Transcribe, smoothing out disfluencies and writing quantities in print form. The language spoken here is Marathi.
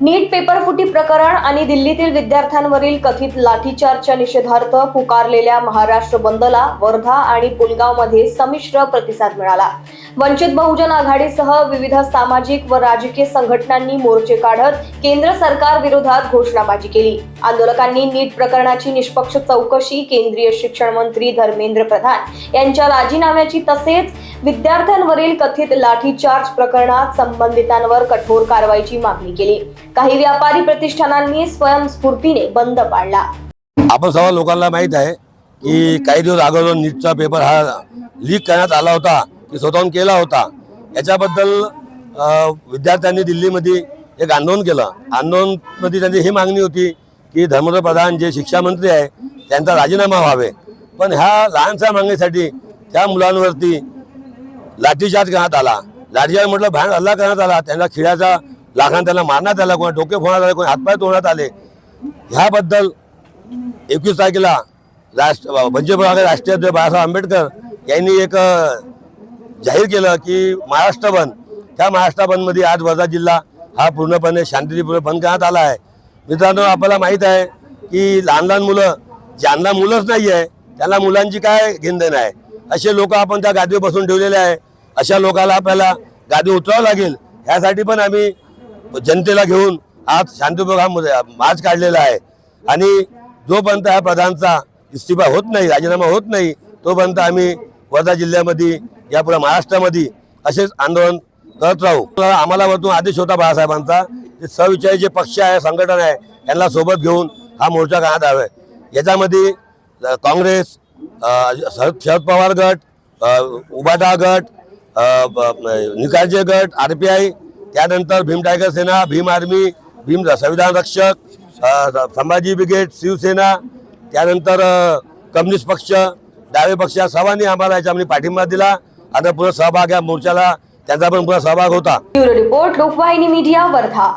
नीट पेपरफुटी प्रकरण आणि दिल्लीतील विद्यार्थ्यांवरील कथित लाठीचार्जच्या निषेधार्थ पुकारलेल्या महाराष्ट्र बंदला वर्धा आणि पुलगावमध्ये संमिश्र प्रतिसाद मिळाला। वंचित बहुजन आघाडीसह विविध सामाजिक व राजकीय संघटनांनी मोर्चे काढत केंद्र सरकार विरोधात घोषणाबाजी केली। आंदोलकांनी नीट प्रकरणाची निष्पक्ष चौकशी, केंद्रीय शिक्षण मंत्री धर्मेंद्र प्रधान यांच्या राजीनाम्याची तसेच विद्यार्थ्यांवरील कथित लाठीचार्ज प्रकरणात संबंधितांवर कठोर कारवाईची मागणी केली। काही व्यापारी प्रतिष्ठानांनी स्वयंस्फूर्तीने बंद पाडला। आपण सर्व लोकांना माहित आहे की काही दिवस अगोदर नीटचा पेपर हा लीक करण्यात आला होता की स्वतःहून केला होता। याच्याबद्दल विद्यार्थ्यांनी दिल्लीमध्ये एक आंदोलन केलं। आंदोलनामध्ये त्यांची ही मागणी होती की धर्मेंद्र प्रधान जे शिक्षा मंत्री आहे त्यांचा राजीनामा व्हावे। पण ह्या लहानशा मागणीसाठी त्या मुलांवरती लाठीचार्ज करण्यात आला। लाठीचार्ज म्हटलं भयानक हल्ला करण्यात आला। त्यांना खिळ्याचा लाखांना त्यांना मारण्यात आला, कोणा डोके फोडण्यात आले, कोणी हातपाय तोडण्यात आले। ह्याबद्दल 21 तारखेला वंचित बहुजन राष्ट्रीय अध्यक्ष बाळासाहेब आंबेडकर यांनी एक जाहीर केलं की महाराष्ट्र बंद। त्या महाराष्ट्र बंदमध्ये आज वर्धा जिल्हा हा पूर्णपणे शांततेपूर्वक बंद करण्यात आला आहे। मित्रांनो, आपल्याला माहीत आहे की लहान लहान मुलं ज्यांना मुलंच नाही आहे त्यांना मुलांची काय घेणदेण आहे। असे लोक आपण त्या गादीवर बसून ठेवलेले आहे। अशा लोकांना आपल्याला गादी उतरावं लागेल। ह्यासाठी पण आम्ही जनतेला घेऊन आज शांतीपूर्वक हा मार्च काढलेला आहे। आणि जोपर्यंत ह्या प्रधानचा इस्तीफा होत नाही, राजीनामा होत नाही, तोपर्यंत आम्ही वर्धा जिल्ह्यामध्ये यापुढे महाराष्ट्रामध्ये असेच आंदोलन करत राहू। आम्हाला वरतून आदेश होता बाळासाहेबांचा की सविचारी जे पक्ष आहे, संघटना आहे, यांना सोबत घेऊन हा मोर्चा काढण्यात यावे। याच्यामध्ये काँग्रेस, शरद पवार गट, उबाटा गट, निकालजे गट, RPI, त्यानंतर भीम टायगर सेना, भीम आर्मी, भीम संविधान रक्षक, संभाजी ब्रिगेड, शिवसेना, त्यानंतर कम्युनिस्ट पक्ष, डावे पक्ष या सर्वांनी आम्हाला याच्यामध्ये पाठिंबा दिला। आता पुढे सहभाग या मोर्चाला त्यांचा पण पुढे सहभाग होता। Bureau report, Lokvahini media, Wardha.